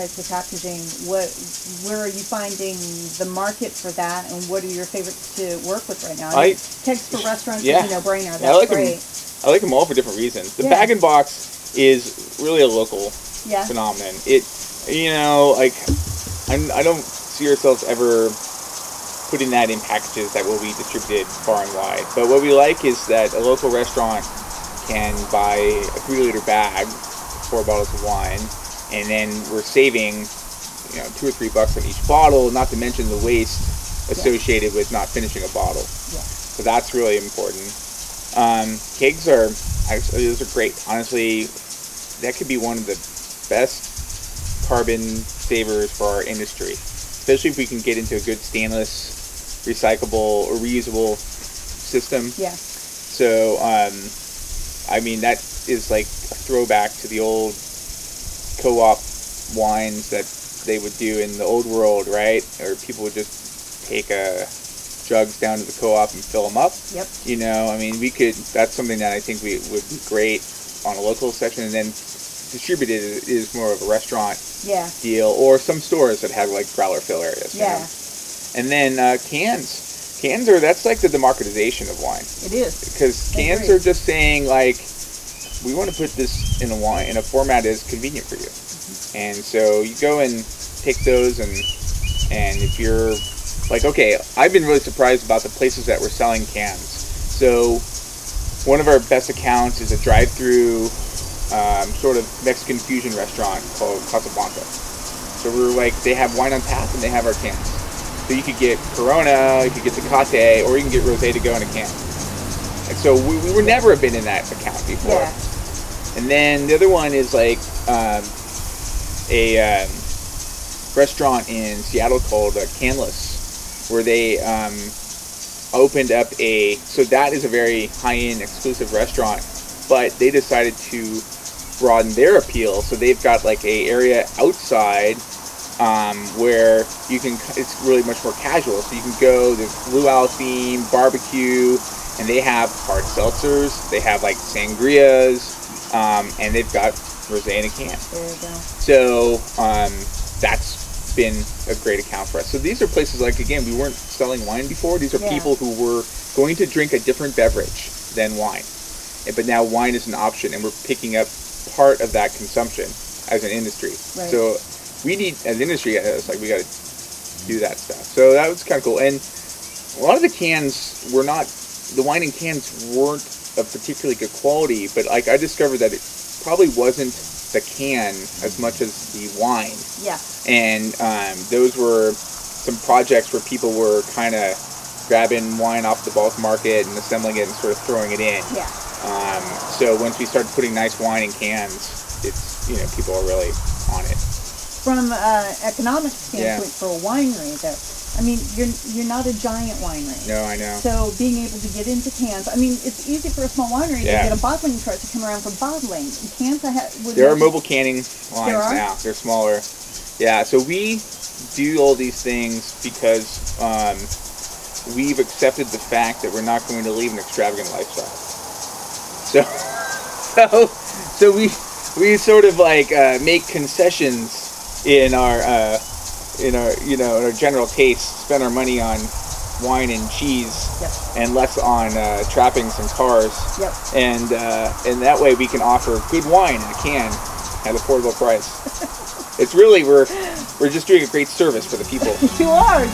types of packaging. Where are you finding the market for that, and what are your favorites to work with right now? Kegs for restaurants is a no-brainer. That's great. I like them all for different reasons. The bag and box is really a local phenomenon. I don't see ourselves ever putting that in packages that will be distributed far and wide. But what we like is that a local restaurant can buy a 3-liter bag, 4 bottles of wine, and then we're saving, $2 or $3 on each bottle, not to mention the waste associated with not finishing a bottle. Yeah. So that's really important. Kegs those are great. Honestly, that could be one of the best carbon savers for our industry, especially if we can get into a good stainless, recyclable, or reusable system. Yeah. So, that is like a throwback to the old co-op wines that they would do in the old world, right? Or people would just take jugs down to the co-op and fill them up. Yep. That's something that I think would be great on a local section, and then distributed is more of a restaurant deal, or some stores that have like growler fill areas. Yeah. And then cans. That's like the democratization of wine. It is. Because cans are just saying, like, we want to put this in a format that is convenient for you. Mm-hmm. And so you go and take those, and if you're like, okay, I've been really surprised about the places that were selling cans. So one of our best accounts is a drive-through sort of Mexican fusion restaurant called Casablanca. So we're like, they have wine on tap and they have our cans. So you could get Corona, you could get Tecate, or you can get Rosé to go in a can. And so we would never have been in that account before. Yeah. And then the other one is like a restaurant in Seattle called Canless, where they opened up so that is a very high-end exclusive restaurant, but they decided to broaden their appeal. So they've got like a area outside where you can, it's really much more casual. So you can go, there's luau theme, barbecue, and they have hard seltzers, they have like sangrias, and they've got rosé in a can. There you go. So that's been a great account for us. So these are places like, again, we weren't selling wine before. These are people who were going to drink a different beverage than wine. But now wine is an option, and we're picking up part of that consumption as an industry. Right. So we need, as an industry, it's like we got to do that stuff. So that was kind of cool. And a lot of the cans were not, the wine in cans weren't of particularly good quality, but like I discovered that it probably wasn't the can as much as the wine. Yeah. And those were some projects where people were kind of grabbing wine off the bulk market and assembling it and sort of throwing it in. Yeah. So once we started putting nice wine in cans, it's, people are really on it. From an economic standpoint for a winery, though, you're not a giant winery. No, I know. So being able to get into cans, it's easy for a small winery to get a bottling truck to come around for bottling. Cans, there are mobile canning lines now. They're smaller. Yeah, so we do all these things because we've accepted the fact that we're not going to leave an extravagant lifestyle. So we sort of like make concessions in our general taste, spend our money on wine and cheese, and less on trappings and cars. Yep. And that way we can offer good wine in a can at affordable price. It's really, we're just doing a great service for the people. You are.